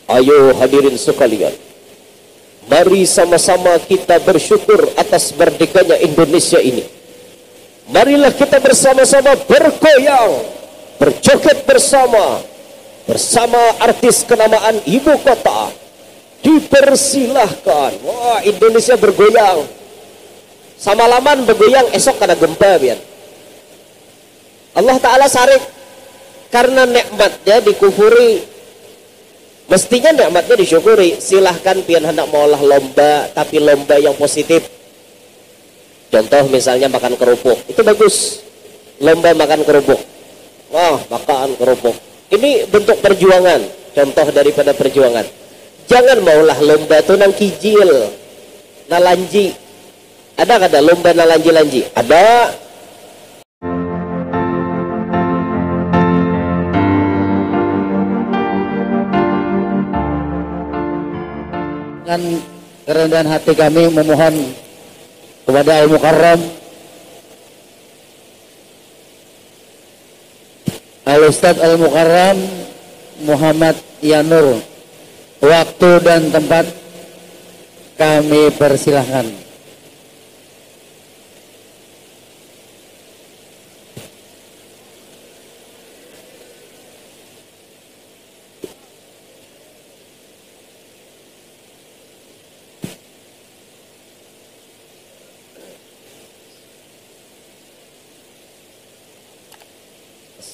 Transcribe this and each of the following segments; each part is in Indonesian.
Ayo hadirin sekalian, mari sama-sama kita bersyukur atas merdekanya Indonesia ini. Marilah kita bersama-sama bergoyang, berjoget bersama artis kenamaan ibu kota. Dipersilahkan. Wah, Indonesia bergoyang. Samalaman bergoyang, esok kena gempa biar. Allah Ta'ala sarik karena nikmatnya dikufuri. Mestinya nikmatnya disyukuri. Silahkan pian hendak maulah lomba, tapi lomba yang positif. Contoh misalnya makan kerupuk, itu bagus. Lomba makan kerupuk. Wah, makan kerupuk. Ini bentuk perjuangan, contoh daripada perjuangan. Jangan maulah lomba tuh nang kijil, nalanji. Ada kada lomba nalanji-lanji? Ada. Dengan kerendahan hati kami memohon kepada Al-Mukarram Al-Ustadz Al-Mukarram Muhammad Yanur, waktu dan tempat kami persilahkan.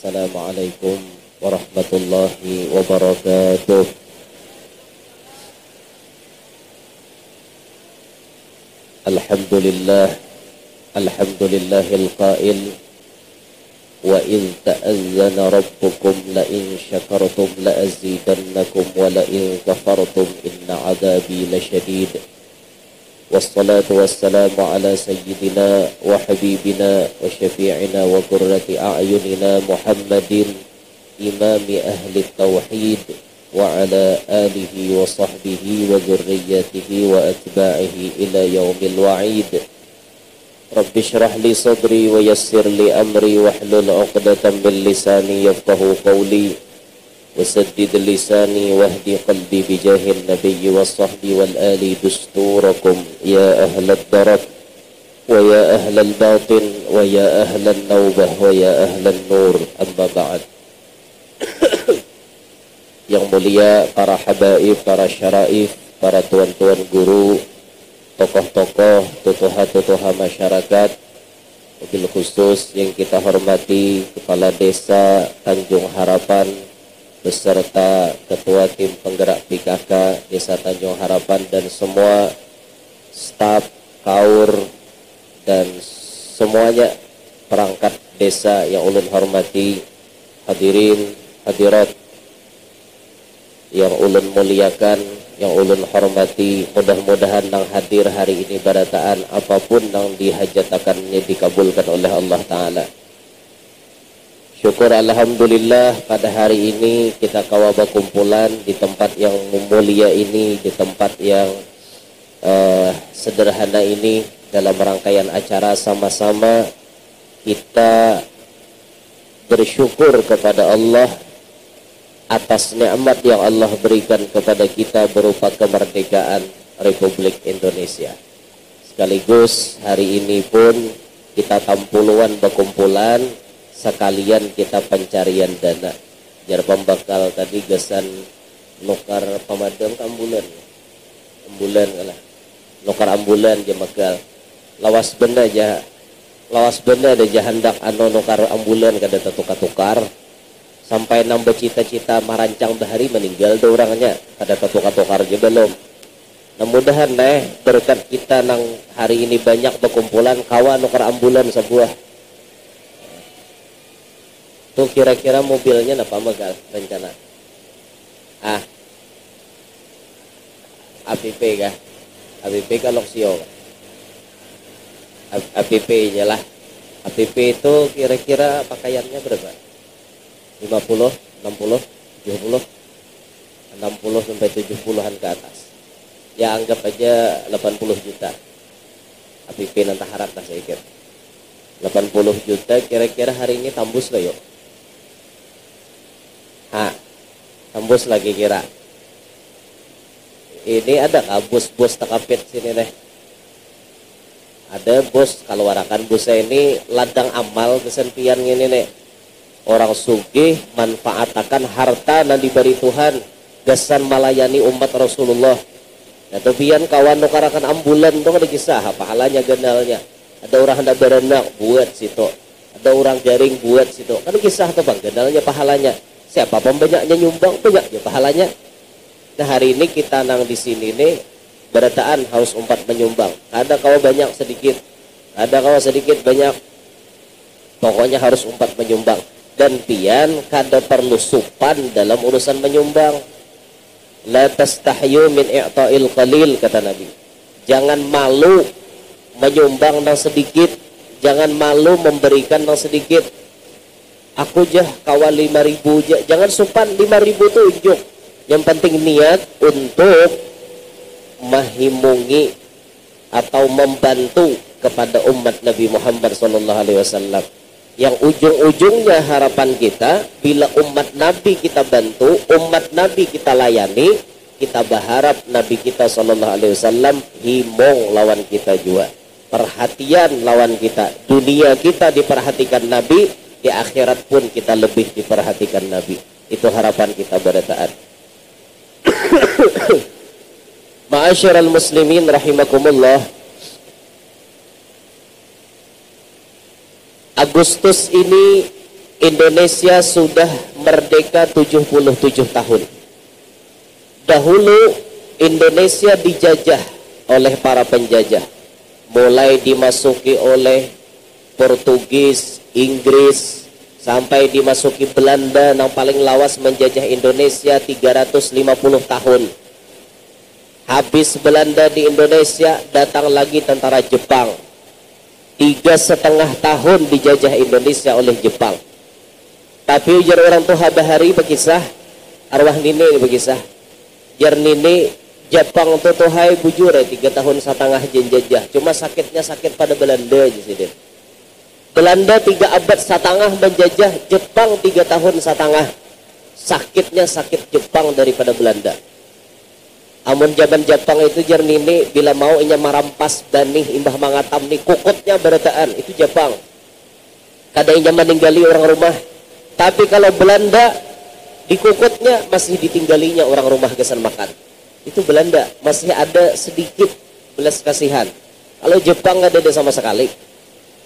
Assalamualaikum warahmatullahi wabarakatuh. Alhamdulillahil qail wa idh ta'azzana rabbukum la in syakartum la azidannakum wa la in kafartum inna adabi lasyadid. Wassalatu wassalamu ala sayyidina wa habibina wa syafi'ina wa qurrati a'yunina Muhammadin imami ahli tauhid wa ala alihi wa sahbihi wa dhurriyyatihi wa atba'ihi ila yaumil wa'id. Rabbi shrah li sadri wa yassir li amri wahlul 'uqdatam min lisani yafqahu qawli وسدد لساني واهدي قلبي بجاه النبي والصحب والآل دستوركم يا أهل الدرك ويا أهل الباطن ويا أهل النوبة ويا أهل النور أما بعد. Yang mulia para habaib, para syaraif, para tuan-tuan guru, tokoh-tokoh, tutuha-tutuha masyarakat, wabil khusus yang kita hormati Kepala Desa Tanjung Harapan beserta Ketua Tim Penggerak PKK Desa Tanjung Harapan dan semua staf, kaur dan semuanya perangkat desa yang ulun hormati, hadirin, hadirat yang ulun muliakan, yang ulun hormati, mudah-mudahan nang hadir hari ini barataan apapun nang dihajatakannya dikabulkan oleh Allah Ta'ala. Syukur alhamdulillah pada hari ini kita kawaba kumpulan di tempat yang mulia ini, di tempat yang sederhana ini, dalam rangkaian acara sama-sama kita bersyukur kepada Allah atas nikmat yang Allah berikan kepada kita berupa kemerdekaan Republik Indonesia. Sekaligus hari ini pun kita tampuluan berkumpulan sekalian kita pencarian dana. Jar pembakal tadi gesan nukar pemadam ke ambulan kalah. Nukar ambulan je magal. Lawas benda aja hendak anu nukar ambulan kada tukar sampai nambah cita-cita marancang bahari meninggal do orangnya kada tukar je belum. Mudah-mudahan berkat kita nang hari ini banyak berkumpulan kawan nukar ambulan sebuah. Tuh kira-kira mobilnya apa magal rencana? APP kah? APP kah Loksio? APP nya lah. APP itu kira-kira pakaiannya berapa? 50, 60, 70, 60 sampai 70-an ke atas. Ya anggap aja 80 juta. APP nanti harap lah saya kira. 80 juta kira-kira hari ini tambus lah yuk. Tembus lagi kira. Ini ada kah bos-bos takapit sini nih? Ada bos kalau warakan bosnya ini ladang amal kesempian ini nih. Orang sugih manfaatakan harta nan diberi Tuhan gasan malayani umat Rasulullah. Nah tepian kawan nukarakan ambulan tuh ada kisah pahalanya gendalnya. Ada orang hendak berenang buat situ. Ada orang jaring buat situ. Kan kisah tuh bang gendalnya pahalanya. Siapa pembanyaknya nyumbang banyak ya pahalanya. Nah hari ini kita nang di sini nih berataan harus umpat menyumbang. Ada kalau banyak sedikit. Ada kalau sedikit banyak. Pokoknya harus umpat menyumbang. Dan pian kada perlu supan dalam urusan menyumbang. La tastahyu min i'ta'il qalil kata Nabi. Jangan malu menyumbang nang sedikit, jangan malu memberikan nang sedikit. Aku jah kawan 5.000 jah, jangan supan 5.000 tuh unjuk. Yang penting niat untuk menghimungi atau membantu kepada umat Nabi Muhammad SAW. Yang ujung-ujungnya harapan kita bila umat Nabi kita bantu, umat Nabi kita layani, kita berharap Nabi kita SAW himong lawan kita juga, perhatian lawan kita, dunia kita diperhatikan Nabi, di akhirat pun kita lebih diperhatikan Nabi. Itu harapan kita berataan. Ma'asyiral muslimin rahimakumullah. Agustus ini Indonesia sudah merdeka 77 tahun. Dahulu Indonesia dijajah oleh para penjajah. Mulai dimasuki oleh Portugis, Inggris, sampai dimasuki Belanda yang paling lawas menjajah Indonesia 350 tahun. Habis Belanda di Indonesia, datang lagi tentara Jepang. 3,5 tahun dijajah Indonesia oleh Jepang. Tapi ujar orang tuh bahari berkisah, arwah nini ini berkisah. Jar nini Jepang tuh hai bujur 3,5 tahun jenjajah. Cuma sakitnya sakit pada Belanda aja sih. Belanda 3 abad setengah menjajah Jepang 3,5 tahun. Sakitnya sakit Jepang daripada Belanda. Amun zaman Jepang itu jar nini bila mau inya marampas danih imbah mangatam nih kukutnya berataan itu Jepang. Kada inya meninggali orang rumah. Tapi kalau Belanda di kukutnya masih ditinggalinya orang rumah gesan makan. Itu Belanda masih ada sedikit belas kasihan. Kalau Jepang nggak ada sama sekali.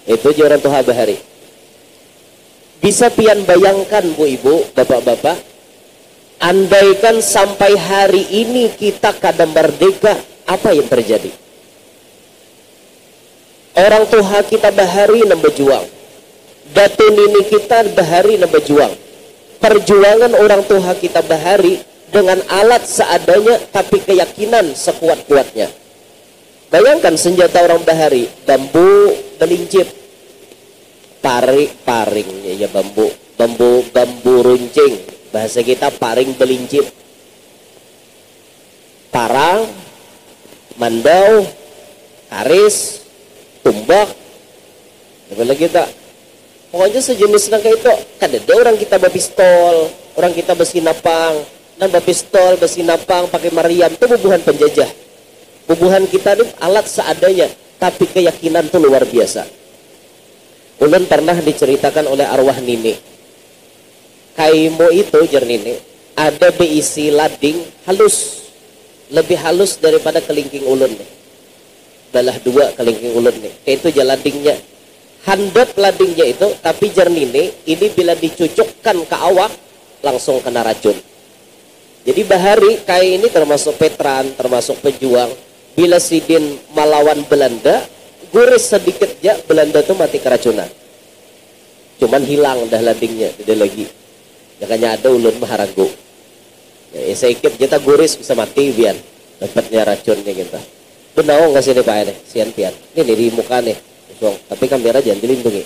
Itu orang tuha bahari. Bisa pian bayangkan bu ibu, bapak-bapak. Andaikan sampai hari ini kita kada merdeka, apa yang terjadi? Orang tua kita bahari nam berjuang. Datu nini kita bahari nam berjuang. Perjuangan orang tua kita bahari dengan alat seadanya tapi keyakinan sekuat-kuatnya. Bayangkan senjata orang bahari, bambu belincip, paringnya ya bambu runcing. Bahasa kita paring belincip, parang, mandau, karis, tumbak, apa lagi tak? Pokoknya sejenis nangka itu. Kadang orang kita berpistol, orang kita bersinapang, dan berpistol, bersinapang, pakai meriam, itu bubuhan penjajah. Bubuhan kita ini alat seadanya, tapi keyakinan itu luar biasa. Ulun pernah diceritakan oleh arwah nini. Kaimo itu jernini ada beisi lading halus, lebih halus daripada kelingking ulun nih. Balah 2 kelingking ulun nih. Itu jaladingnya. Handap ladingnya itu, tapi jernini ini bila dicucukkan ke awak langsung kena racun. Jadi bahari kai ini termasuk veteran, termasuk pejuang. Bila sidin melawan Belanda, guris sedikit aja Belanda tuh mati keracunan. Cuman hilang dah ladingnya, tidak lagi. Makanya ada ulun maharagu. Ya, saya ikut kita guris bisa mati biar dapatnya racunnya kita. Benaong kasih nih Pak ini, sian pian. Ini di muka nih, tapi kamera jangan dilindungi.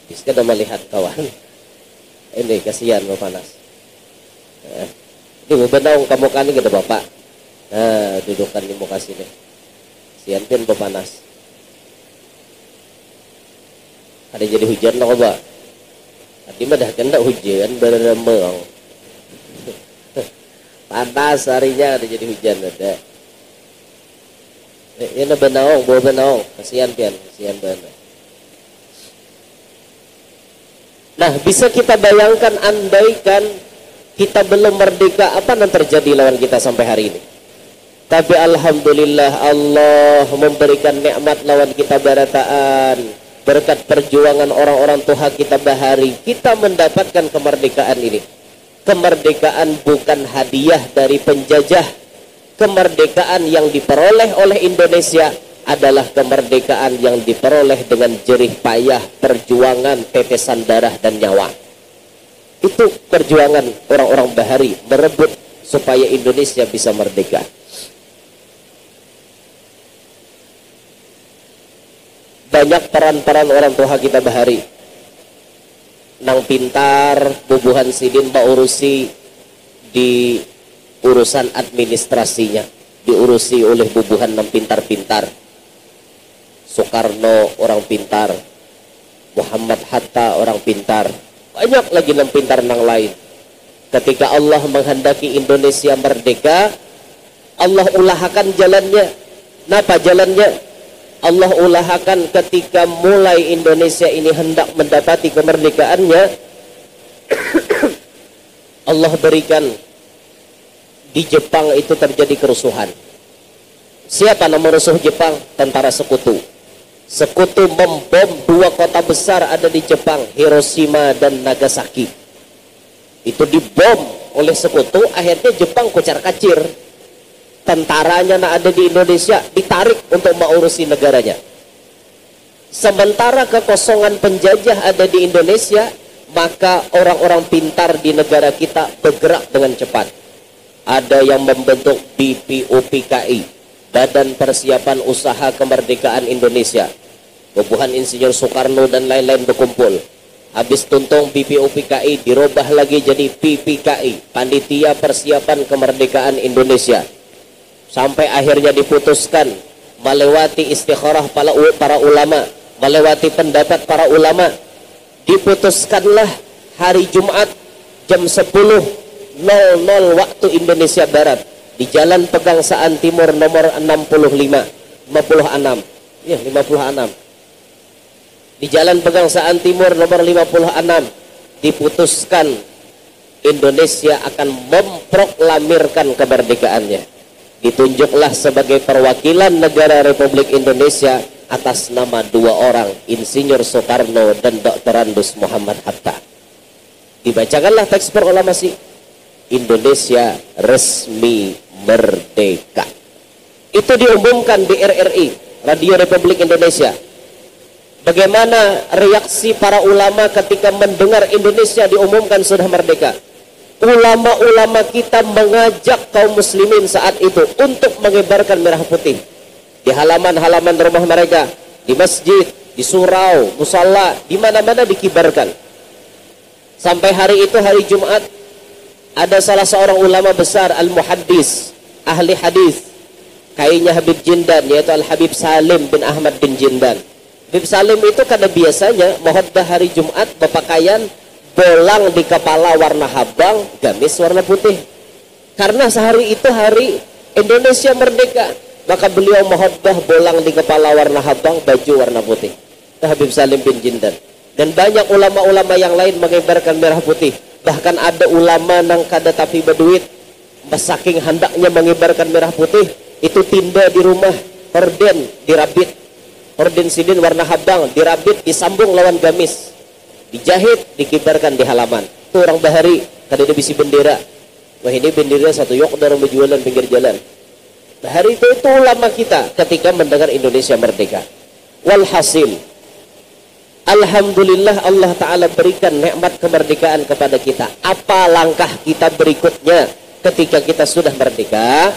Bisa udah melihat kawan. Ini kasihan mau panas. Ini benaong kamu kan kita bapak. Nah, dudukan di muka sini. Sian pian panas. Ada jadi hujan lah Pak. Tadi mah dah kena hujan beramang. Panas harinya ada jadi hujan ada. Ini benaong, bawa benaong. Kasihan pian, kasihan benar. Nah, bisa kita bayangkan andaikan kita belum merdeka, apa yang terjadi lawan kita sampai hari ini. Tapi alhamdulillah Allah memberikan nikmat lawan kita barataan. Berkat perjuangan orang-orang tua kita bahari, kita mendapatkan kemerdekaan ini. Kemerdekaan bukan hadiah dari penjajah. Kemerdekaan yang diperoleh oleh Indonesia adalah kemerdekaan yang diperoleh dengan jerih payah, perjuangan, tetesan darah dan nyawa. Itu perjuangan orang-orang bahari merebut supaya Indonesia bisa merdeka. Banyak peran-peran orang tua kita bahari. Nang pintar, bubuhan sidin urusi di urusan administrasinya, diurusi oleh bubuhan nang pintar-pintar. Soekarno orang pintar, Muhammad Hatta orang pintar, banyak lagi nang pintar nang lain. Ketika Allah menghendaki Indonesia merdeka, Allah ulahakan jalannya. Napa jalannya? Allah ulahakan ketika mulai Indonesia ini hendak mendapati kemerdekaannya. Allah berikan di Jepang itu terjadi kerusuhan. Siapa nama musuh Jepang? Tentara sekutu. Sekutu membom dua kota besar ada di Jepang, Hiroshima dan Nagasaki. Itu dibom oleh sekutu, akhirnya Jepang kocar-kacir. Tentaranya yang ada di Indonesia ditarik untuk mengurusi negaranya. Sementara kekosongan penjajah ada di Indonesia, maka orang-orang pintar di negara kita bergerak dengan cepat. Ada yang membentuk BPUPKI, Badan Persiapan Usaha Kemerdekaan Indonesia. Bubuhan Insinyur Soekarno dan lain-lain berkumpul. Habis tuntung BPUPKI dirubah lagi jadi PPKI, Panitia Persiapan Kemerdekaan Indonesia. Sampai akhirnya diputuskan melewati istikharah para ulama, melewati pendapat para ulama, diputuskanlah hari Jumat jam 10.00 waktu Indonesia Barat di Jalan Pegangsaan Timur nomor 56. Ya, 56. Di Jalan Pegangsaan Timur nomor 56 diputuskan Indonesia akan memproklamirkan kemerdekaannya. Ditunjuklah sebagai perwakilan negara Republik Indonesia atas nama dua orang, Insinyur Soekarno dan Dr. Andes Muhammad Hatta. Dibacakanlah teks proklamasi, Indonesia resmi merdeka. Itu diumumkan di RRI, Radio Republik Indonesia. Bagaimana reaksi para ulama ketika mendengar Indonesia diumumkan sudah merdeka? Ulama-ulama kita mengajak kaum muslimin saat itu untuk mengibarkan merah putih di halaman-halaman rumah mereka, di masjid, di surau, musalla, di mana-mana dikibarkan. Sampai hari itu, hari Jumat, ada salah seorang ulama besar, al-muhaddis, ahli hadis, kayaknya Habib Jindan, yaitu Al-Habib Salim bin Ahmad bin Jindan. Habib Salim itu karena biasanya mohotbah hari Jumat berpakaian bolang di kepala warna habang, gamis warna putih. Karena sehari itu hari Indonesia merdeka, maka beliau mohotbah bolang di kepala warna habang, baju warna putih. Itu Habib Salim bin Jindan. Dan banyak ulama-ulama yang lain mengibarkan merah putih. Bahkan ada ulama nang kada tapi berduit, saking hendaknya mengibarkan merah putih, itu tinda di rumah, horden dirabit, horden sidin warna habang dirabit, disambung lawan gamis, dijahit, dikibarkan di halaman. Itu orang bahari, kada ada bisi bendera. Wah, ini bendera satu yok orang berjualan pinggir jalan. Bahari itu ulama kita ketika mendengar Indonesia merdeka. Walhasil, alhamdulillah Allah Ta'ala berikan nikmat kemerdekaan kepada kita. Apa langkah kita berikutnya ketika kita sudah merdeka?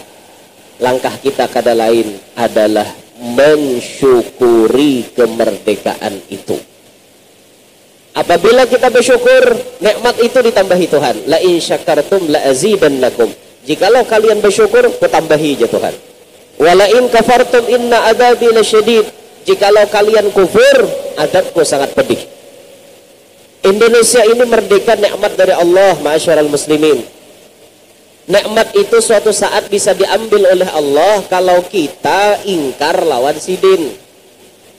Langkah kita kada lain adalah mensyukuri kemerdekaan itu. Apabila kita bersyukur, nikmat itu ditambahi Tuhan. La in syakartum la azidannakum. Jikalau kalian bersyukur, kutambahi aja Tuhan. Wa la in kafartum inna adabi lasyadid. Jikalau kalian kufur, adabku sangat pedih. Indonesia ini merdeka nikmat dari Allah, ma'asyiral muslimin. Nikmat itu suatu saat bisa diambil oleh Allah kalau kita ingkar lawan sidin.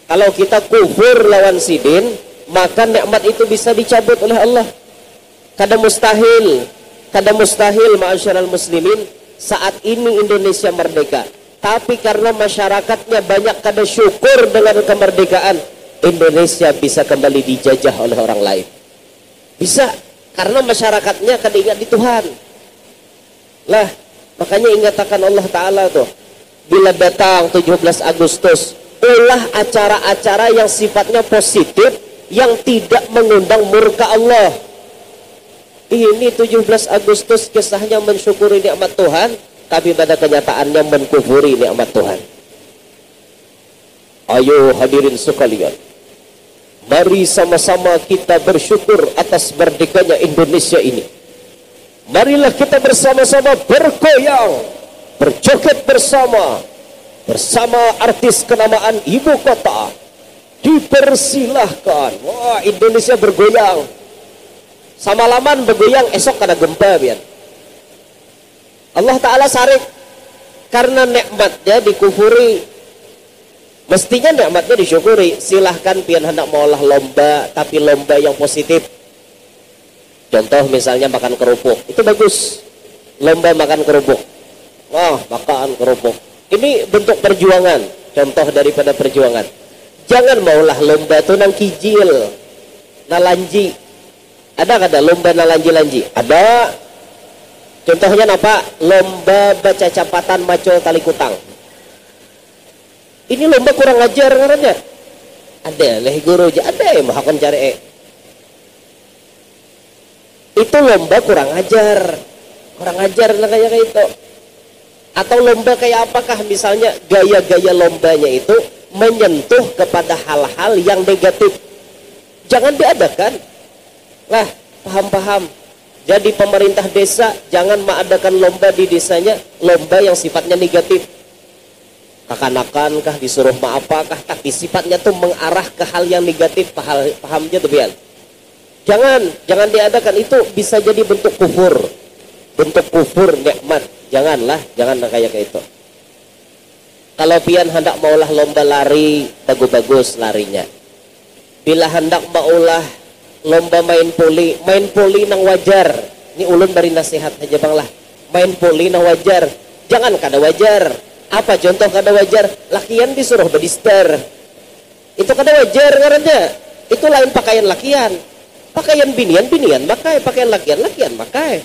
Kalau kita kufur lawan sidin, maka nikmat itu bisa dicabut oleh Allah. Kadang mustahil ma'asyiral muslimin, saat ini Indonesia merdeka. Tapi karena masyarakatnya banyak kada syukur dengan kemerdekaan, Indonesia bisa kembali dijajah oleh orang lain. Bisa, karena masyarakatnya kada ingat di Tuhan. Lah, makanya ingatakan Allah Ta'ala tuh, bila datang 17 Agustus, ulah acara-acara yang sifatnya positif, yang tidak mengundang murka Allah. Ini 17 Agustus kisahnya mensyukuri nikmat Tuhan, tapi pada kenyataannya menkufuri nikmat Tuhan. Ayo hadirin sekalian, mari sama-sama kita bersyukur atas merdekanya Indonesia ini. Marilah kita bersama-sama bergoyang, berjoget bersama artis kenamaan ibu kota. Dipersilahkan. Wah, Indonesia bergoyang. Samalaman bergoyang, esok kada gempa biar. Allah Ta'ala sarik karena nikmatnya dikufuri. Mestinya nikmatnya disyukuri. Silahkan pian hendak mengolah lomba, tapi lomba yang positif. Contoh misalnya makan kerupuk, itu bagus. Lomba makan kerupuk. Wah, makan kerupuk. Ini bentuk perjuangan. Contoh daripada perjuangan. Jangan maulah lomba tuh nang kijil, nalanji. Ada kada lomba nalanji-lanji? Ada. Contohnya apa? Lomba baca capatan macul tali kutang. Ini lomba kurang ajar ngarannya. Ada leh guru aja ada yang mahakan cari. Itu lomba kurang ajar lah kayak itu. Atau lomba kayak apakah misalnya gaya-gaya lombanya itu menyentuh kepada hal-hal yang negatif. Jangan diadakan. Lah, paham-paham. Jadi pemerintah desa jangan mengadakan lomba di desanya, lomba yang sifatnya negatif. Kakanakan kah disuruh apakah, tapi sifatnya tuh mengarah ke hal yang negatif. Pahamnya tuh biar. Jangan diadakan, itu bisa jadi bentuk kufur. Bentuk kufur nikmat. Jangan kayak itu. Kalau pian hendak maulah lomba lari, bagus-bagus larinya. Bila hendak maulah lomba main poli nang wajar. Ini ulun beri nasihat aja bang lah. Main poli nang wajar. Jangan kada wajar. Apa contoh kada wajar? Lakian disuruh bedister. Itu kada wajar ngarannya. Itu lain pakaian lakian. Pakaian binian makai, pakaian lakian makai.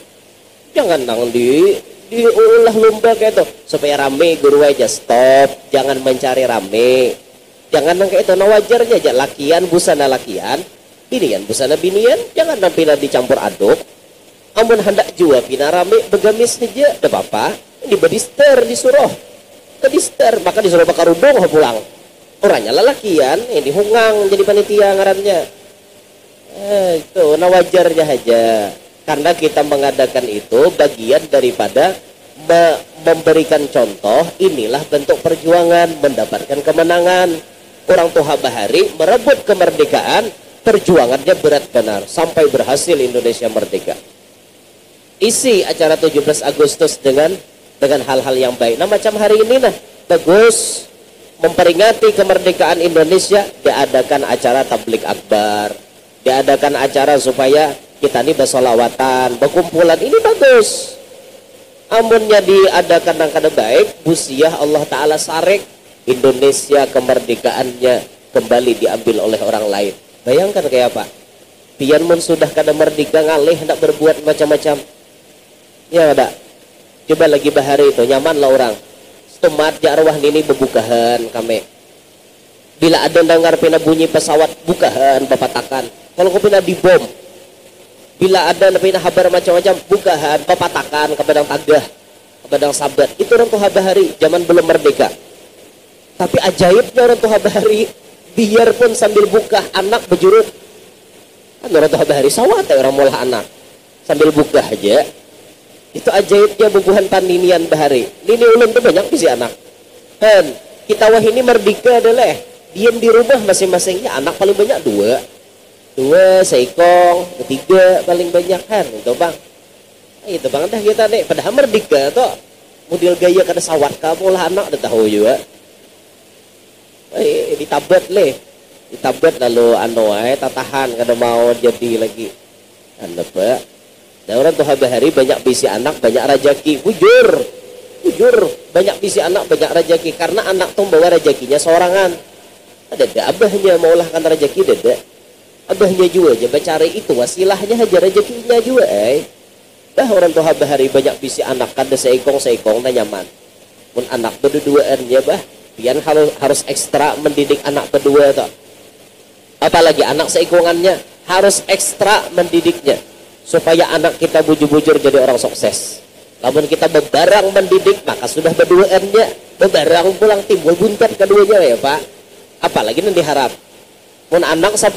Jangan nang diulah lomba kayak itu supaya rame. Guru aja stop, jangan mencari rame, jangan nang kayak itu. Nah wajarnya aja lakian busana lakian, binian busana binian, jangan nampila dicampur aduk. Amun hendak jua pina rame begamis aja ada apa ini bedister disuruh bedister, maka disuruh bakar rudung pulang orangnya lalakian ini hungang jadi panitia ngarannya. Itu nah wajarnya aja. Karena kita mengadakan itu bagian daripada memberikan contoh, inilah bentuk perjuangan, mendapatkan kemenangan. Orang tua bahari merebut kemerdekaan, perjuangannya berat benar, sampai berhasil Indonesia merdeka. Isi acara 17 Agustus dengan hal-hal yang baik. Nah macam hari ini nah, bagus, memperingati kemerdekaan Indonesia, diadakan acara tablik akbar, diadakan acara supaya kita ini bersolawatan, berkumpulan, ini bagus. Amunnya diadakan yang kada baik, busiah Allah Ta'ala sarik, Indonesia kemerdekaannya kembali diambil oleh orang lain. Bayangkan kayak apa? Pian mun sudah kada merdeka ngalih hendak berbuat macam-macam. Ya ada. Coba lagi bahari itu nyaman lah orang. Setemat ya arwah ini bebukahan kami. Bila ada dengar pina bunyi pesawat bukahan bapatakan. Kalau kau pina dibom, bila ada pina habar macam-macam bukahan bapatakan ke Padang Tagah, ke Padang Sabat. Itu orang tuh bahari zaman belum merdeka. Tapi ajaibnya orang tuh bahari, biarpun sambil buka anak berjurut. Kan orang tuh bahari sawat orang molah anak sambil buka aja. Itu ajaibnya bubuhan paninian bahari. Nini ulun tuh banyak bisi anak. Kan kita wah ini merdeka adalah diam di rumah masing-masingnya, anak paling banyak dua seikong, ketiga paling banyak kan itu bang. Itu bang dah kita nih padahal merdeka tuh model gaya kada sawat kamu lah anak dah tahu juga ditabet lalu tatahan kada mau jadi lagi anda pak dan orang tuh hari banyak bisi anak banyak rajaki bujur banyak bisi anak banyak rajaki karena anak tuh bawa rajakinya seorangan ada abahnya maulahkan rajaki ada abahnya juga aja bacari itu wasilahnya aja rajakinya juga dah orang tua bahari banyak bisi anak kada seikong na nyaman pun anak berduaan ya bah pian harus ekstra mendidik anak berdua tuh apalagi anak seikongannya harus ekstra mendidiknya supaya anak kita bujur-bujur jadi orang sukses namun kita bebarang mendidik maka sudah berduaannya bebarang pulang timbul buntat keduanya ya pak apalagi nanti harap pun anak 10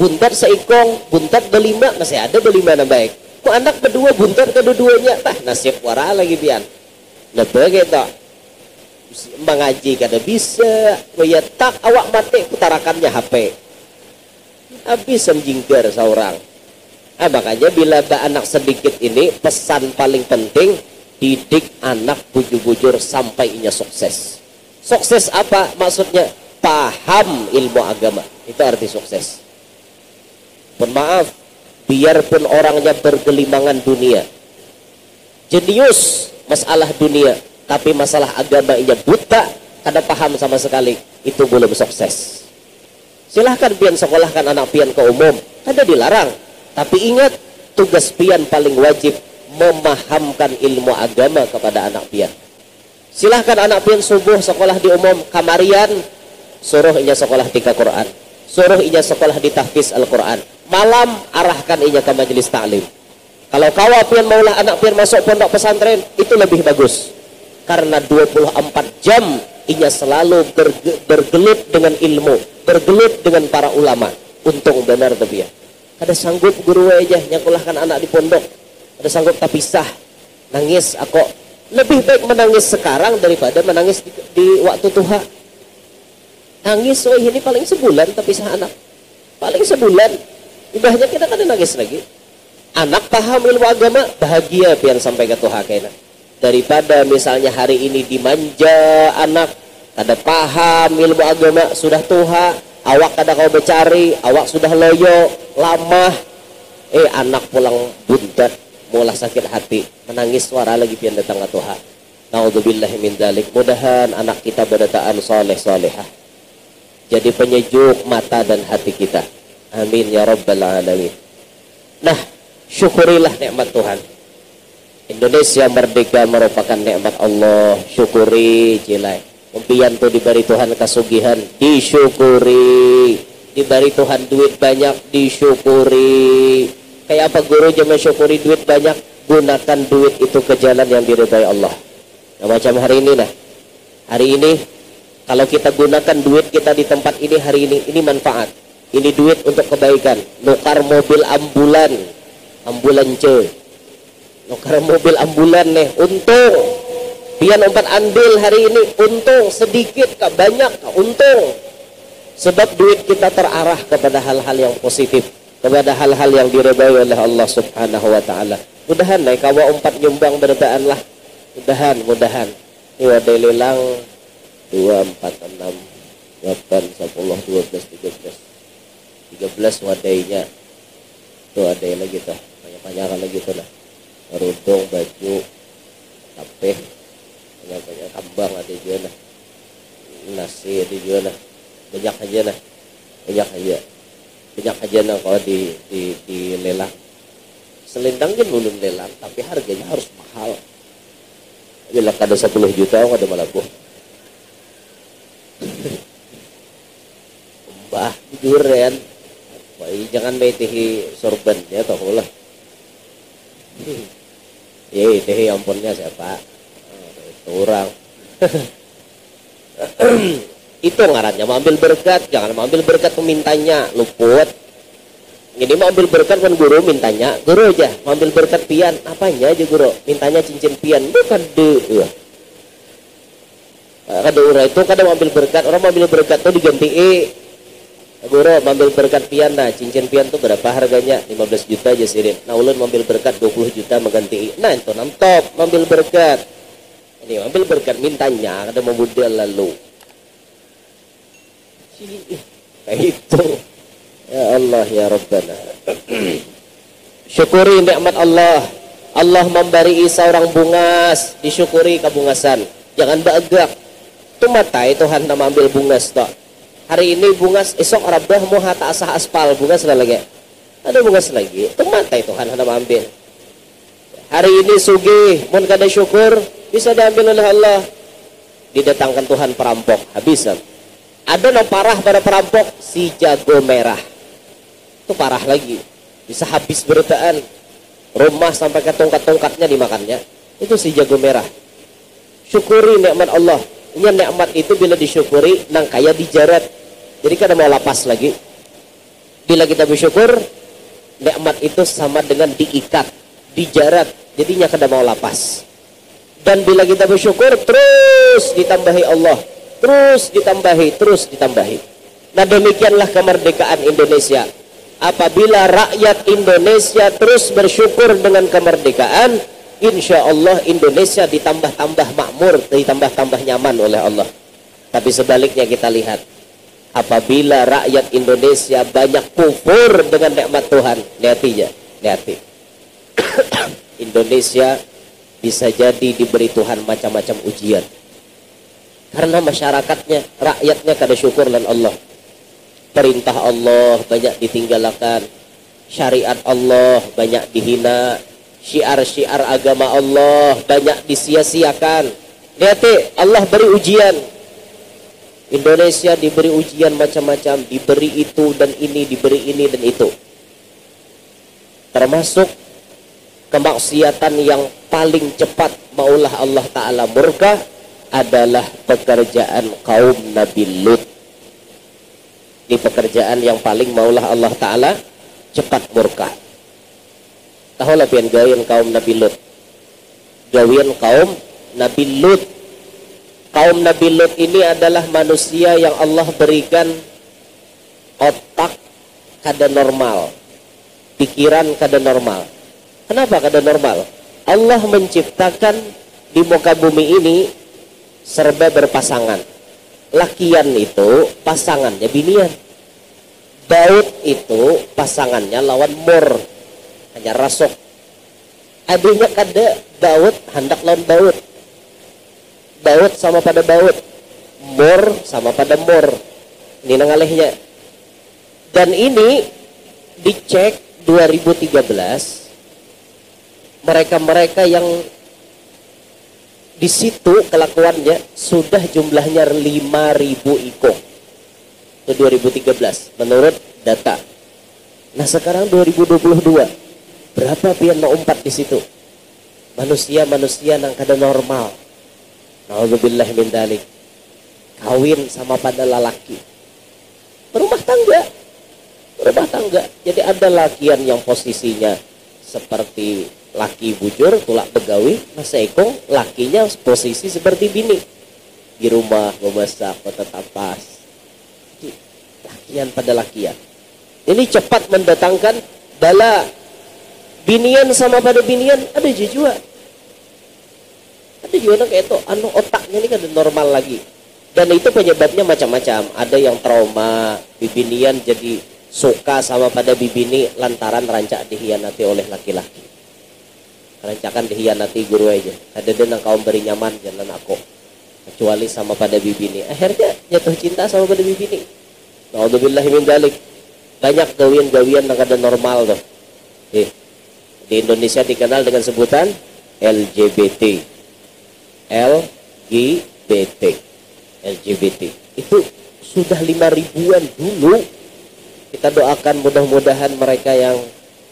buntat seikong buntat berlima masih ada berlima na baik anak berdua buntat kedua-duanya nasib wara lagi pian lebih gitu mengaji kada bisa kaya tak awak mati putarakannya HP habis menjinggar seorang makanya bila ada anak sedikit ini pesan paling penting didik anak bujur-bujur sampai inya sukses apa maksudnya paham ilmu agama itu arti sukses pun maaf biarpun orangnya bergelimangan dunia jenius masalah dunia tapi masalah agama ia buta kada paham sama sekali itu belum sukses silahkan pian sekolahkan anak pian ke umum kada dilarang tapi ingat tugas pian paling wajib memahamkan ilmu agama kepada anak pian silahkan anak pian subuh sekolah di umum kamarian suruh inya sekolah 3 Quran suruh inya sekolah di tahfiz Al-Quran malam arahkan inya ke majelis taklim kalau kawa pian maulah anak pian masuk pondok pesantren itu lebih bagus karena 24 jam inya selalu bergelut dengan ilmu bergelut dengan para ulama untung benar tapi ya kada sanggup guru aja nyakulahkan anak di pondok kada sanggup tak pisah nangis aku lebih baik menangis sekarang daripada menangis di waktu tuha nangis ini paling sebulan tapi sah anak paling sebulan ibahnya kita kan nangis lagi anak paham ilmu agama bahagia pian sampai ke Tuhan kena daripada misalnya hari ini dimanja anak kada paham ilmu agama sudah Tuhan awak kada kau bercari awak sudah loyo lama anak pulang buntat mulah sakit hati menangis suara lagi pian datang ke Tuhan naudzubillahi min dzalik mudahan anak kita berdataan soleh-solehah jadi penyejuk mata dan hati kita amin ya rabbal alamin nah syukurilah nikmat Tuhan Indonesia merdeka merupakan nikmat Allah syukuri cilai umpian tuh diberi Tuhan kasugihan disyukuri diberi Tuhan duit banyak disyukuri kayak apa guru aja mensyukuri duit banyak gunakan duit itu ke jalan yang diridhai Allah nah macam hari ini kalau kita gunakan duit kita di tempat ini hari ini manfaat ini duit untuk kebaikan nukar mobil ambulan nukar mobil ambulan nih untung pian 4 andil hari ini untung sedikit kah banyak kah untung sebab duit kita terarah kepada hal-hal yang positif kepada hal-hal yang diridhai oleh Allah subhanahu wa ta'ala mudahan nih kawa 4 nyumbang berdaan lah mudahan ini wadai lelang 2, 4, 6, 8, 10, 12, 13 wadainya tuh ada lagi tuh banyak-banyak lagi tuh lah kerudung baju tape banyak-banyak kambang ada juga lah nasi ada juga lah banyak aja nah kalau di lelang selendang kan belum lelang tapi harganya harus mahal bila kada 10 juta kada malaku mbah jujur ya jangan metihi sorban ya toh lah tehi ampunnya siapa itu orang itu ngarannya mengambil berkat jangan mengambil berkat pemintanya luput Jadi mau ambil berkat kan guru mintanya, guru aja mau ambil berkat pian, apanya aja guru, mintanya cincin pian, bukan deh. Kada orang itu kadang mau ambil berkat, orang mau ambil berkat tuh diganti Guru ambil berkat pian, nah cincin pian tuh berapa harganya? 15 juta aja sirin. Nah ulun ambil berkat 20 juta mengganti. Nah itu nantop ambil berkat. Ini ambil berkat mintanya ada memudal lalu. Kayak itu. Ya Allah ya Rabbana. Syukuri nikmat Allah. Allah memberi seorang bungas, disyukuri kebungasan. Jangan bagak. Itu matai Tuhan nama ambil bungas tak. Hari ini bungas, esok rabah mau hata asah aspal bungas lagi. Ada bungas lagi. Itu matai Tuhan nama ambil. Hari ini sugih, mun kada syukur bisa diambil oleh Allah. Didatangkan Tuhan perampok, habisan. Ada yang parah pada perampok, si jago merah. Itu parah lagi. Bisa habis bertaan. Rumah sampai ke tongkat-tongkatnya dimakannya. Itu si jago merah. Syukuri nikmat Allah. Ini nikmat itu bila disyukuri, nang kaya dijarat. Jadi kada mau lapas lagi. Bila kita bersyukur, nikmat itu sama dengan diikat, dijarat. Jadinya kada mau lapas. Dan bila kita bersyukur, terus ditambahi Allah. Terus ditambahi. Nah demikianlah kemerdekaan Indonesia. Apabila rakyat Indonesia terus bersyukur dengan kemerdekaan, insya Allah Indonesia ditambah-tambah makmur, ditambah-tambah nyaman oleh Allah. Tapi sebaliknya kita lihat, apabila rakyat Indonesia banyak kufur dengan nikmat Tuhan, lihat. Indonesia bisa jadi diberi Tuhan macam-macam ujian. Karena masyarakatnya, rakyatnya kada syukur dan Allah. Perintah Allah banyak ditinggalkan, syariat Allah banyak dihina, syiar-syiar agama Allah banyak disia-siakan. Lihat, Allah beri ujian. Indonesia diberi ujian macam-macam, diberi itu dan ini, diberi ini dan itu. Termasuk kemaksiatan yang paling cepat maulah Allah Ta'ala murka adalah pekerjaan kaum Nabi Lut. Di pekerjaan yang paling maulah Allah Ta'ala cepat murka. Tahulah pian gawian kaum Nabi Lut. Gawian kaum Nabi Lut. Kaum Nabi Lut ini adalah manusia yang Allah berikan otak kada normal, pikiran kada normal. Kenapa kada normal? Allah menciptakan di muka bumi ini serba berpasangan. Lakian itu pasangannya binian. Daud itu pasangannya lawan Mur, hanya rasok. Adanya kada Daud hendak lawan Daud. Daud sama pada Daud, Mur sama pada Mur. Ini nangalehnya. Dan ini dicek 2013, mereka-mereka yang di situ kelakuannya sudah jumlahnya 5.000 iko. Itu 2013 menurut data. Nah sekarang 2022, berapa pian umpat di situ? Manusia-manusia yang kada normal. Na'udzubillah min dalik. Kawin sama pada lelaki. Berumah tangga. Jadi ada lakian yang posisinya seperti laki bujur, tulak begawi, masa ekong lakinya posisi seperti bini. Di rumah memasak, tapas. Lakian pada lakian. Ini cepat mendatangkan bala. Binian sama pada binian ada juga. Ada juga kayak itu, otaknya ini kan normal lagi. Dan itu penyebabnya macam-macam. Ada yang trauma, bibinian jadi suka sama pada bibini lantaran rancak dihianati oleh laki-laki. Rancakan dihianati guru aja. Ada yang kaum beri nyaman jangan aku. Kecuali sama pada bibini. Akhirnya jatuh cinta sama pada bibini. Na'udzubillahi min dzalik. Banyak gawian-gawian yang kada normal tuh. Di Indonesia dikenal dengan sebutan LGBT. LGBT itu sudah 5.000-an dulu. Kita doakan mudah-mudahan mereka yang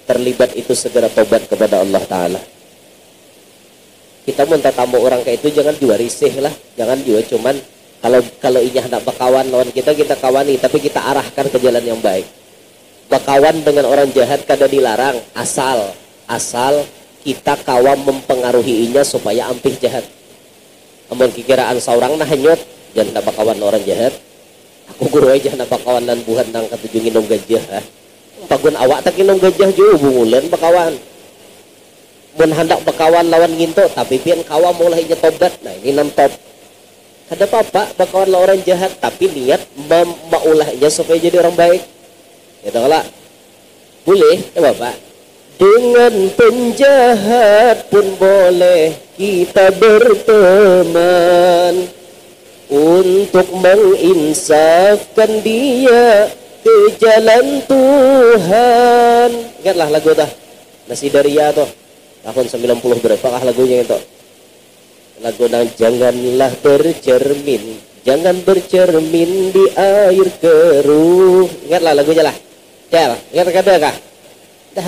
terlibat itu segera tobat kepada Allah Ta'ala. Kita minta tamu orang kayak itu jangan juga risih lah, jangan juga cuman kalau inya hendak berkawan lawan kita kawani, tapi kita arahkan ke jalan yang baik. Berkawan dengan orang jahat kada dilarang, asal kita kawam mempengaruhi inya supaya ampih jahat. Amun kikiraan seorang nah hanyut jangan berkawan orang jahat. Aku guru aja na bakawan nan buhan nang katujung inom gajah. Pagun awak tak inom gajah jo bungulan bakawan. Mun hendak bakawan lawan nginto tapi pian kawa mulai nya tobat. Nah ini top. Ada apa bakawan lawan orang jahat tapi niat maulahnya supaya jadi orang baik. Gitu lah. Boleh ya Bapak. Dengan penjahat pun boleh kita berteman untuk menginsafkan dia ke jalan Tuhan. Ingatlah lagu dah Nasi Daria tuh tahun 90 berapakah lagunya itu? Lagu nang jangan bercermin di air keruh. Ingatlah lagunya lah. Cel, ingat kada kah? Ada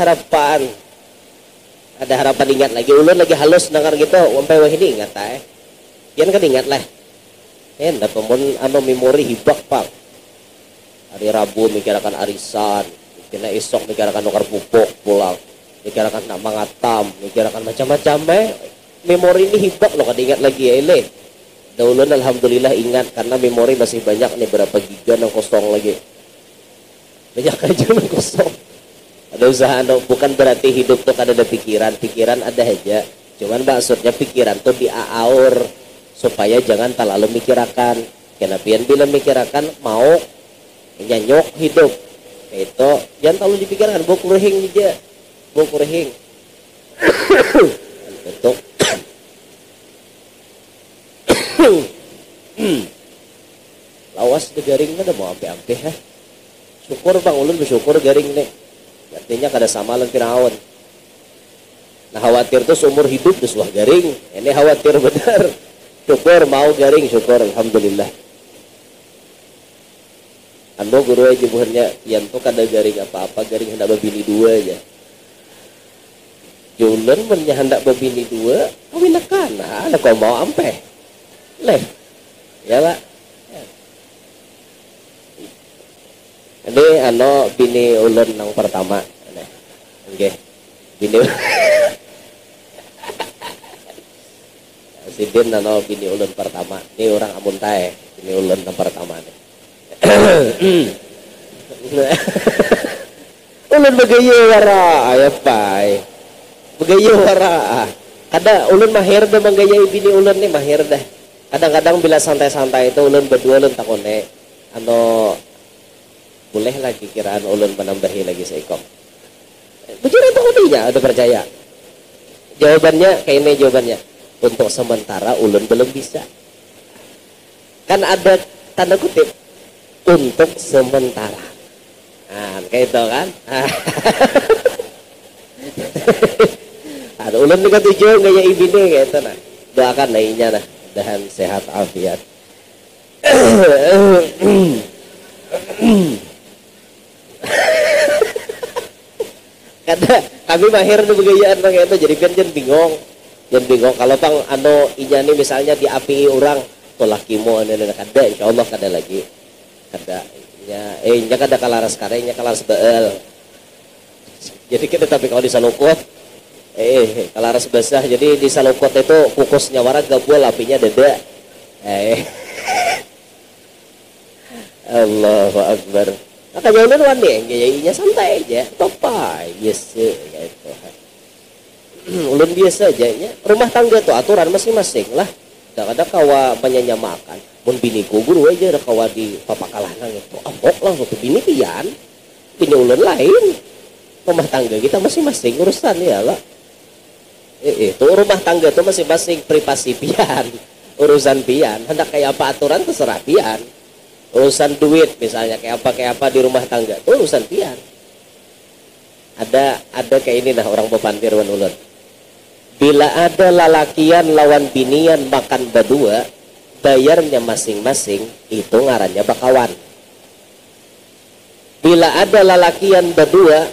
harapan ingat lagi. Ulun lagi halus dengar gitu, sampai wah ini ingat ta. Pian kan ingat lah. Hendak pemun memori hibak pak. Hari Rabu mikirakan arisan, kena esok mikirakan nukar pupuk pulang, mikirakan nak mangatam, mikirakan macam-macam memori ini hibak lo kan ingat lagi ya ele. Ulun alhamdulillah ingat karena memori masih banyak nih berapa giga yang kosong lagi. Banyak aja yang kosong. Ada usaha bukan berarti hidup tuh kan ada pikiran ada aja. Cuman maksudnya pikiran tuh diaur supaya jangan terlalu mikirakan. Kenapa yang bilang mikirakan mau nyanyok hidup itu jangan terlalu dipikirkan. Bokurehing aja, bokurehing. Betul. Lawas de garing ada mau ampe-ampe ha. Syukur bang ulun bersyukur garing nih. Artinya kada sama lang pinahawan. Nah khawatir tuh seumur hidup tuh wah garing. Ini khawatir benar. Syukur mau garing syukur alhamdulillah. Ando guru aja buhannya yang tuh kada garing apa-apa garing hendak babini dua aja. Julen mennya hendak babini dua kawinakan. Nah ada kau mau ampe. Leh. Ya Pak. Ini bini ulun yang pertama. Oke. Bini Sidin bini ulun pertama. Ini orang amun tae, bini ulun yang pertama nih. Ulun bagaya wara, ya pai. Bagaya wara. Kada ulun mahir dah menggayai bini ulun nih mahir dah. Kadang-kadang bila santai-santai itu ulun berdua ulun takone boleh lagi kiraan ulun menambahi lagi seekor. Bujur itu kudinya, ada percaya. Jawabannya kayak ini jawabannya. Untuk sementara ulun belum bisa. Kan ada tanda kutip untuk sementara. Nah, kayak itu kan. Ada ulun juga tujuan gaya ibine kayak itu nah. Doakan lainnya nah, dan sehat afiat. Karena kami mahir di begayaan kayak itu jadi kan jangan bingung kalau pang inya nih misalnya diapi orang tuh lakimu kada insyaallah kada lagi kada nya kada kalaras karenya kalaras beel jadi kita tapi kalau disalukut kalaras basah jadi disalukut itu kukusnya warag gabul apinya deda Allahu Akbar. Maka jangan wani gayainya santai aja, topai biasa gitu. Ulun biasa aja nya. Rumah tangga tuh aturan masing-masing lah. Ada kawa menyamakan. Mun biniku guru aja ada kawa di papakalana gitu. Amok lah waktu bini pian. Bini ulun lain. Rumah tangga kita masing-masing urusan ya lah. Tuh rumah tangga tuh masing-masing privasi pian. Urusan pian. Hendak kayak apa aturan terserah pian. Urusan duit misalnya kayak apa di rumah tangga itu urusan pian. Ada kayak ini nah orang pepantir wan ulun. Bila ada lalakian lawan binian makan berdua, bayarnya masing-masing itu ngarannya bakawan. Bila ada lalakian berdua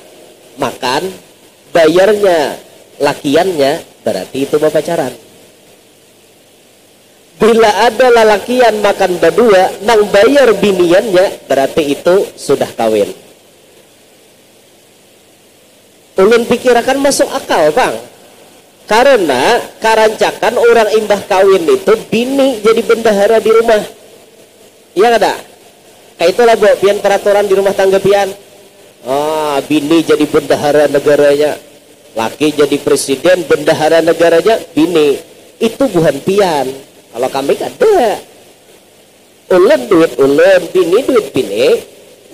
makan, bayarnya lakiannya berarti itu pacaran. Bila ada lalakian makan berdua nang bayar biniannya berarti itu sudah kawin. Ulun pikirakan masuk akal bang. Karena karancakan orang imbah kawin itu bini jadi bendahara di rumah. Iya kada? Kayak itulah bu, pian peraturan di rumah tangga pian. Bini jadi bendahara negaranya, laki jadi presiden, bendahara negaranya bini. Itu bukan pian. Kalau kami ada ulun duit ulun, bini duit bini.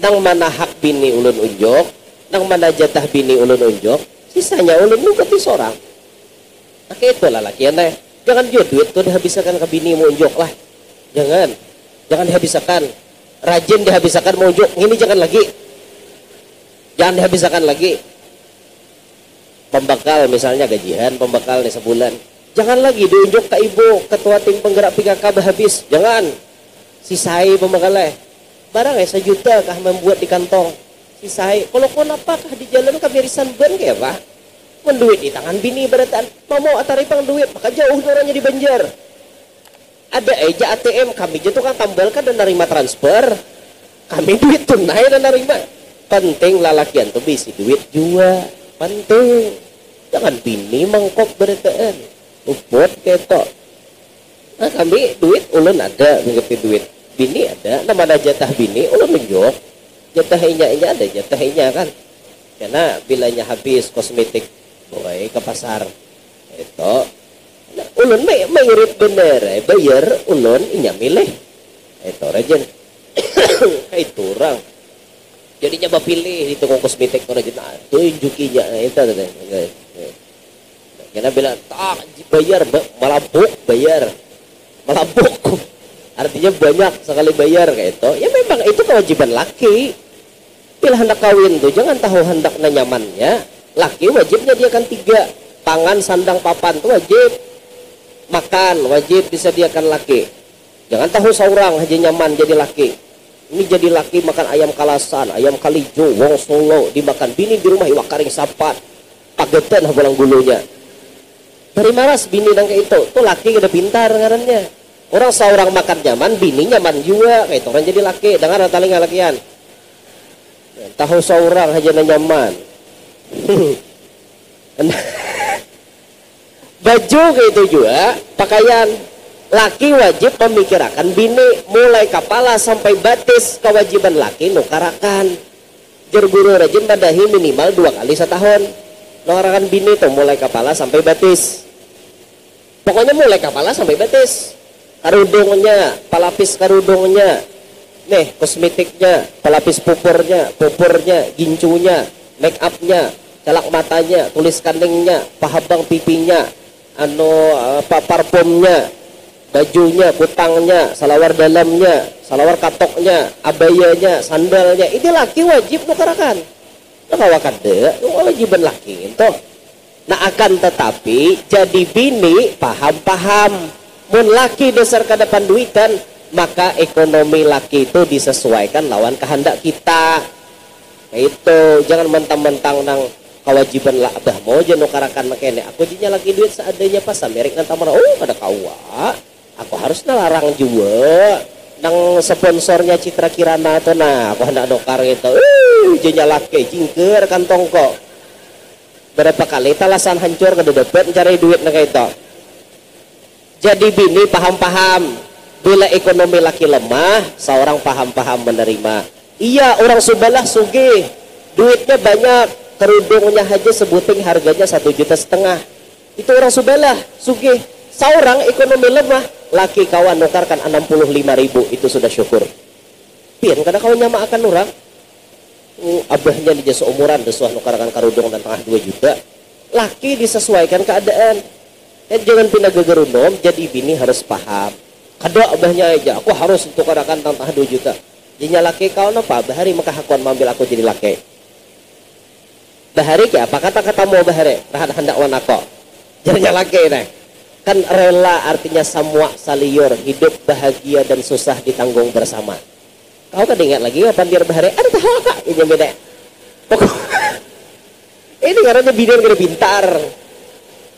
Nang mana hak bini ulun unjuk, nang mana jatah bini ulun unjuk, sisanya ulun juga ti sorang. Nah itulah laki aneh. Jangan juga duit tuh dihabiskan ke bini mau unjuk lah. Jangan dihabiskan. Rajin dihabiskan mau unjuk. Ini jangan lagi. Jangan dihabiskan lagi. Pembekal misalnya gajian, pembekal nih sebulan. Jangan lagi diunjuk ke ibu, ketua tim penggerak PKK habis. Jangan. Sisai pembekalnya. Barang 1 juta kah membuat di kantong. Sisai. Kalau kau napakah di jalan kamirisan ben kayak apa? Menduit di tangan bini beratan. Mau ataripang duit, maka jauh orangnya di Banjar. Ada aja ATM, kami jatuh kan tambahkan dan nerima transfer. Kami duit tunai dan nerima. Penting lalakian tuh bisi duit juga. Penting. Jangan bini mangkok berataan. Upot ketok. Nah kami duit ulun ada mengerti duit. Bini ada. Nama ada jatah bini ulun menjok. Jatah inya ada jatah inya kan. Karena bilanya habis kosmetik boy ke pasar. Itu. Nah, ulun mengirit bener. Bayar ulun inya milih. Itu rajin. Itu orang. Jadinya pilih di toko kosmetik orang rajin. Nah, tunjukinya itu. Karena bilang tak bayar malabuk bayar. Malabuk. Artinya banyak sekali bayar kayak itu. Ya memang itu kewajiban laki. Bila hendak kawin tuh jangan tahu hendaknya nyamannya. Laki wajibnya dia kan 3. Pangan, sandang, papan tuh wajib. Makan wajib disediakan laki. Jangan tahu seorang aja nyaman jadi laki. Ini jadi laki makan ayam kalasan, ayam kalijo, wong solo dimakan. Bini di rumah iwak karing sapat, pagetan bolang gulunya. Dari maras bini dan kayak itu. Tuh laki udah pintar ngarannya. Orang seorang makan nyaman, bini nyaman juga. Kayak itu orang jadi laki. Dengar tali ngalakian. Tahu seorang aja nyaman. Baju kayak itu juga, pakaian. Laki wajib memikirkan bini mulai kepala sampai batis. Kewajiban laki nukarakan. Jerguru rajin badahi minimal 2 kali setahun. Nukarakan bini tuh mulai kepala sampai batis. Pokoknya mulai kepala sampai batis. Karudungnya, pelapis karudungnya, nih kosmetiknya, pelapis pupurnya, gincunya, make upnya, celak matanya, tulis kaningnya, pahabang pipinya, parfumnya, bajunya, kutangnya, salawar dalamnya, salawar katoknya, abayanya, sandalnya. Ini laki wajib nukarakan. Nakawakan deh, wajiban laki itu. Nah akan tetapi jadi bini paham-paham. Mun laki dasar ke depan duitan, maka ekonomi laki itu disesuaikan lawan kehendak kita. Itu jangan mentang-mentang nang kewajiban lah abah mau aja nukarakan makanya aku jinya lagi duit seadanya pas Amerik nanti marah ada kawa aku harus nalarang juga nang sponsornya Citra Kirana tuh nah aku hendak nukar gitu jinya laki jingker kantong kok berapa kali talasan hancur ke depan cari duit nang itu. Jadi bini paham-paham bila ekonomi laki lemah seorang paham-paham menerima. Iya orang subalah sugih duitnya banyak kerudungnya aja sebuting harganya 1,5 juta. Itu orang subalah sugih. Seorang ekonomi lemah laki kawan nukarkan 65.000 itu sudah syukur. Pian kadang kawan nyama akan orang abahnya di jasa umuran desuah nukarkan kerudung dan tengah 2 juta. Laki disesuaikan keadaan. Jangan pindah gegerundom, jadi bini harus paham. Kada abahnya aja, aku harus untuk kadakan tentang 2 juta. Jinya laki kau apa? Bahari maka hakuan mambil aku jadi laki. Bahari apa kata-kata mau bahari? Rahan hendak wanako. Jadinya laki nih. Kan rela artinya semua saliyur, hidup bahagia dan susah ditanggung bersama. Kau kan ingat lagi kapan dia bahari? Ada tahu kak? Ini beda. Ini karena bini yang pintar.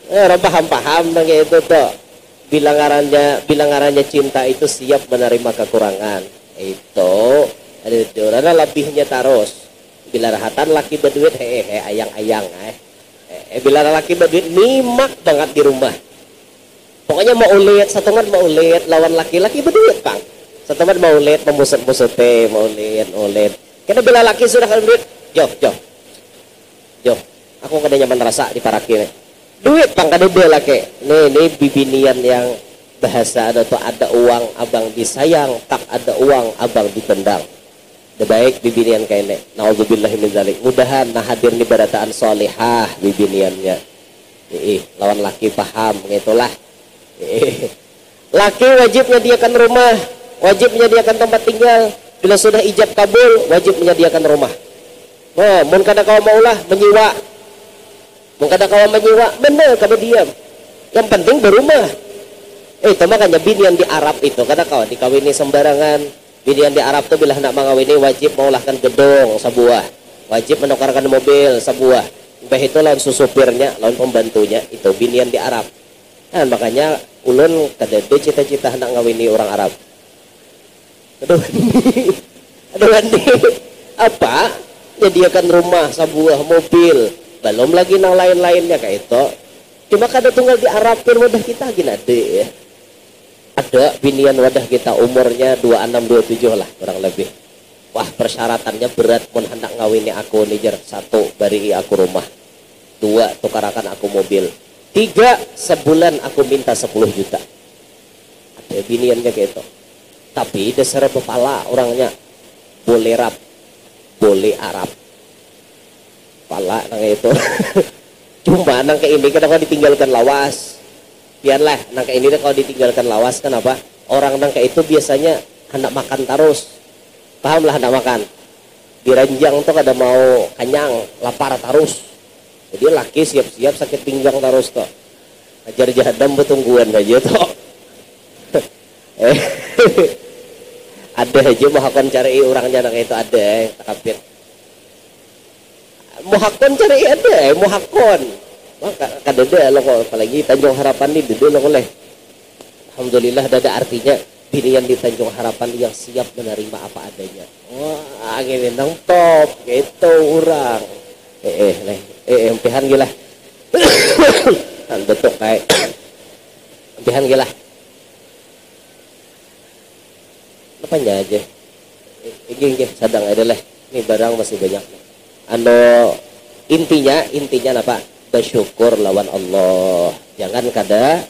Orang paham-paham kayak itu tuh bilangannya cinta itu siap menerima kekurangan itu ada lebihnya terus bila rahatan laki berduit ayang-ayang bila laki berduit nimak banget di rumah pokoknya mau ulit satungan mau ulit lawan laki-laki berduit bang Setempat maulid memusut-musut maulid. Karena bila laki sudah kan duit, Joh. Aku kada nyaman rasa di paraki. Duit pang kada dia laki. Nih bibinian yang bahasa ada tuh, ada uang abang disayang, tak ada uang abang ditendang. Baik bibinian kayak ini. Nauzubillahi min dzalik. Mudahan nah hadir di barataan solihah bibiniannya. Lawan laki paham gitulah. Laki wajib menyediakan rumah, wajib menyediakan tempat tinggal. Bila sudah ijab kabul, wajib menyediakan rumah. Mun kada kau maulah menyiwa. Mun kada kau menyiwa, bener kada diam. Yang penting berumah. Itu makanya binian di Arab itu kada kau dikawini sembarangan. Binian di Arab tuh bila nak mengawini wajib maulahkan gedung sebuah, wajib menukarkan mobil sebuah. Bah itu lawan susupirnya, lawan pembantunya, itu binian di Arab. Nah, makanya ulun kada ada cita-cita nak ngawini orang Arab. Aduh apa? Menyediakan rumah, sebuah mobil, belum lagi nang lain-lainnya kayak itu. Cuma kada tunggal di Arab pun wadah kita gini ada ya. Ada binian wadah kita umurnya 26-27 lah kurang lebih. Wah persyaratannya berat, mun hendak ngawini aku nijer. 1 bari aku rumah, 2 tukarakan aku mobil, 3 sebulan aku minta 10 juta. Ada biniannya kayak itu. Tapi dasar kepala orangnya boleh rap, boleh Arab. Kepala nang itu. Cuma nang kayak ini kadang ditinggalkan lawas. Biarlah nang kayak ini kalau ditinggalkan lawas, kenapa? Orang nang kayak itu biasanya hendak makan terus. Pahamlah hendak makan. Di ranjang tuh kada mau kenyang, lapar terus. Jadi laki siap-siap sakit pinggang terus tuh. Ajar jahadam betungguan aja tuh. Ada aja muhakon cari orangnya nang itu ada takapit. Muhakon cari ada, muhakon. Kada lo kok apalagi Tanjung Harapan ini dulu lo oleh. Alhamdulillah ada artinya binian di Tanjung Harapan yang siap menerima apa adanya. Wah, gini nang top gitu orang. Empihan gila. Betul kayak empihan gila. Apanya aja ini sadang adalah ini barang masih banyak. Intinya apa? Bersyukur lawan Allah. Jangan kada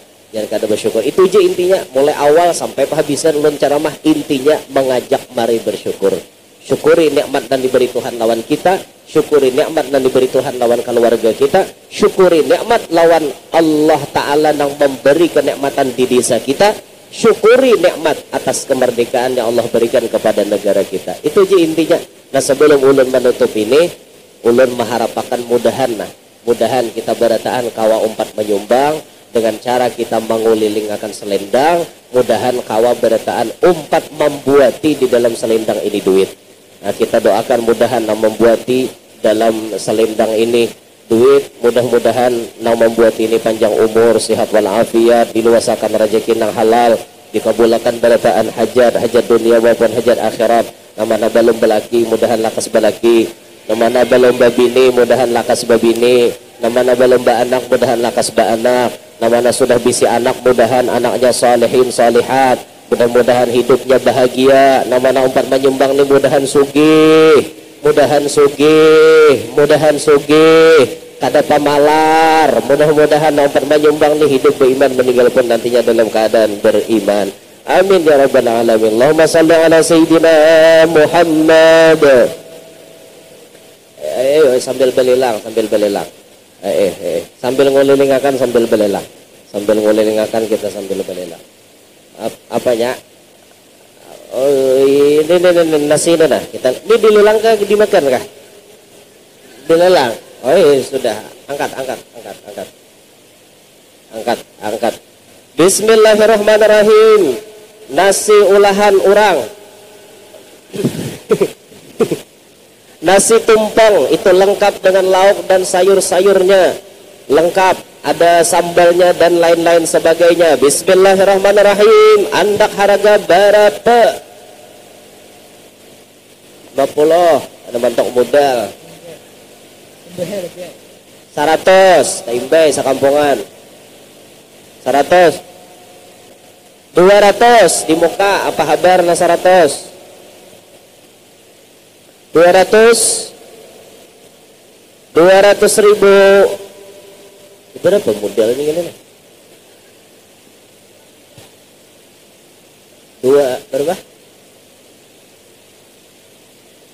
bersyukur. Itu aja intinya. Mulai awal sampai penghabisan ulun ceramah intinya mengajak mari bersyukur. Syukuri nikmat dan diberi Tuhan lawan kita. Syukuri nikmat dan diberi Tuhan lawan keluarga kita. Syukuri nikmat lawan Allah Ta'ala yang memberi kenikmatan di desa kita. Syukuri nikmat atas kemerdekaan yang Allah berikan kepada negara kita. Itu aja intinya. Nah sebelum ulun menutup ini, ulun mengharapkan mudahan kita berataan kawa umpat menyumbang dengan cara kita mengulilingakan selendang. Mudahan kawa berataan umpat membuati di dalam selendang ini duit. Nah kita doakan mudahan membuati dalam selendang ini duit, mudah-mudahan nang membuat ini panjang umur, sehat walafiat, diluasakan rezeki nang halal, dikabulkan berataan hajat dunia maupun hajat akhirat. Namana belum belaki, mudahan lakas belaki. Namana belum babini, mudahan lakas babini. Namana belum anak, mudahan lakas anak. Namana sudah bisi anak, mudahan anaknya salihin salihat. Mudah-mudahan hidupnya bahagia. Namana umpat menyumbang ni mudahan sugih. Mudahan sugih, kada pamalar. Mudah-mudahan umpat menyumbang nih hidup beriman, meninggal pun nantinya dalam keadaan beriman. Amin ya rabbal alamin. Allahumma salli ala sayyidina Muhammad. Sambil belilang. Sambil ngulilingakan sambil belilang. Kita sambil belilang. Apanya? Oh ini nasi nah kita ini dilelang kah dimakan kah? Dilelang. Oh iya, sudah angkat. Bismillahirrahmanirrahim. Nasi olahan orang. Nasi tumpeng itu lengkap dengan lauk dan sayur-sayurnya, lengkap, ada sambalnya dan lain-lain sebagainya. Bismillahirrahmanirrahim. Andak harga berapa? 20. Ada bentuk modal 100. Taimbai sakampungan 100. 200 di muka, apa kabar na 100? 200 ribu. Berapa modal ini kan? Berapa?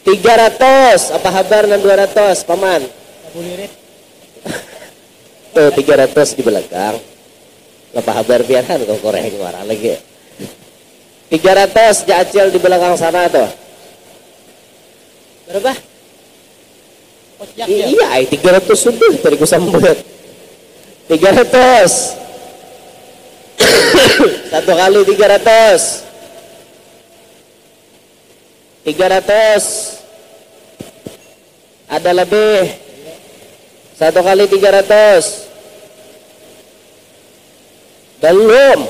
300, apa kabar na 200 paman? Tuh 300 di belakang. Apa kabar biarkan kau koreng warna lagi. 300 jacil di belakang sana tuh. Berapa? Iya, 300 sudah tadi ku sambut. 300. Satu kali 300. 300. Ada lebih. Satu kali 300. Belum.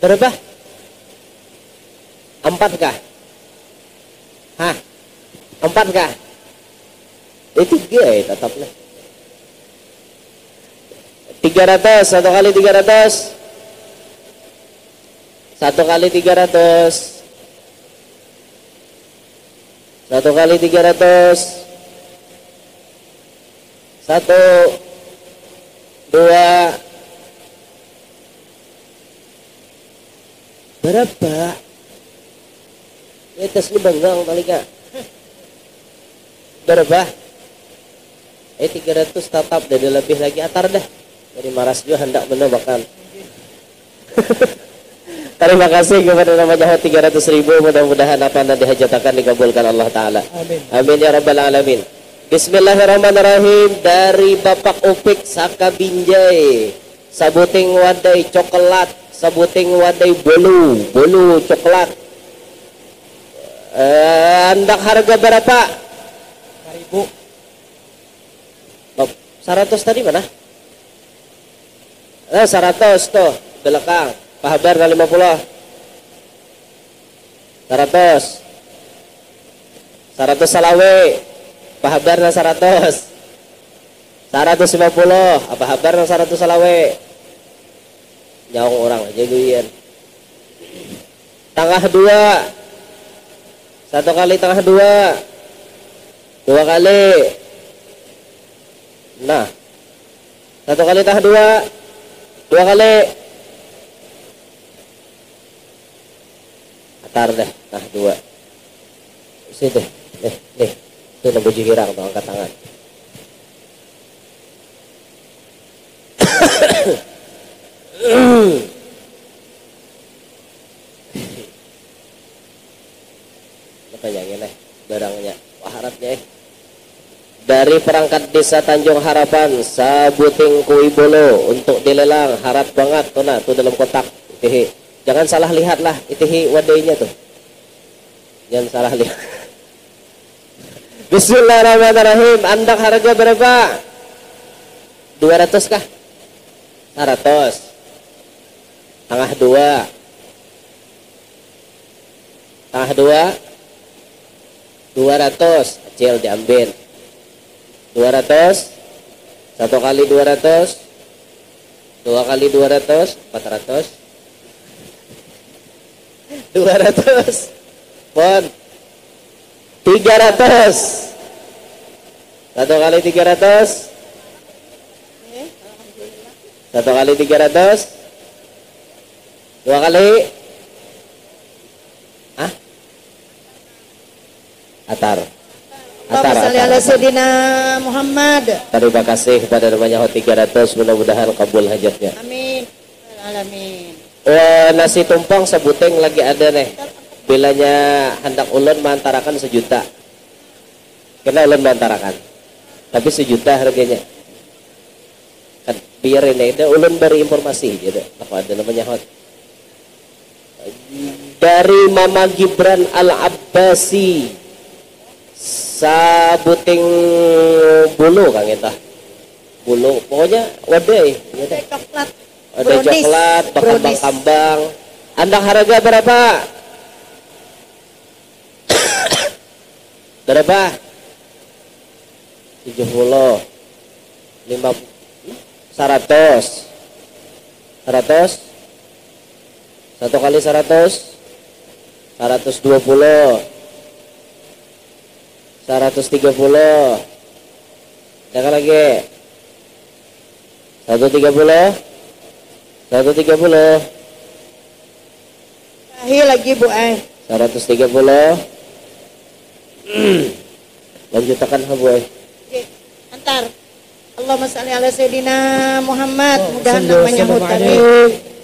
Berapa? 4 kah? Hah? 4 kah? 3 ya tetaplah. 300, satu kali 300. Satu kali 300. Satu kali 300. 1, 2. Berapa? Tes ni banggang talika. Berapa? 300 tetap dan lebih lagi atar dah. Dari Maras juga hendak menambahkan. Terima kasih kepada nama jahat 300 ribu. Mudah-mudahan apa yang dihajatakan dikabulkan Allah Ta'ala. Amin. Amin ya Rabbal Alamin. Bismillahirrahmanirrahim. Dari Bapak Upik Saka Binjai, sabuting wadai coklat, sabuting wadai bolu coklat. Hendak harga berapa? 1.000. 100 tadi mana? 100 tuh belakang. Pahabar na 50. 100. 100 salawe. Pahabar na 100. 150. Apa habar na 100 salawe? Nyawang orang aja guyan. Tengah 2. Satu kali tengah 2. 2 kali. Nah. Satu kali tengah 2. 2 kali. Atar deh, nah 2. Situ, nih. Itu nunggu jihirang tuh, angkat tangan. Makanya nih, barangnya, harapnya dari perangkat desa Tanjung Harapan, sabuting kui bolo untuk dilelang, harap banget tuh nah, tuh dalam kotak. Jangan salah lihat lah, itihi wadainya tuh. Jangan salah lihat. Bismillahirrahmanirrahim. Andak harga berapa? 200 kah? 100. Tengah 2. Tengah 2. 200. Kecil diambil. 200. Satu kali 200. 2 kali 200. 400. 200. Pon 300. Satu kali 300. Satu kali 300. 2 kali. Hah? Atar. Allahumma Sayyidina Muhammad. Terima kasih kepada namanya 300. Mudah-mudahan kabul hajatnya. Amin. Alamin. Nasi tumpang sebuteng lagi ada nih. Bilanya hendak ulun mantarakan 1 juta. Kena ulun mantarakan. Tapi 1 juta harganya. Kan biar ini ada ulun beri informasi gitu. Apa ada namanya hot. Dari Mama Gibran Al-Abbasi, sabuting bulu kang eta. Bulu pokoknya wadai. Coklat. Ada coklat, bakambang-kambang. Andang harga berapa? Berapa? 70. 50. 100. 100. 1 kali 100 120 130. Jangan lagi. 130 130 Lagi Bu 130. Lanjutkan Bu. Oke, antar. Allahumma shalli ala Sayyidina Muhammad. Mudah-mudahan Sallu namanya sallam hutami. alaihi.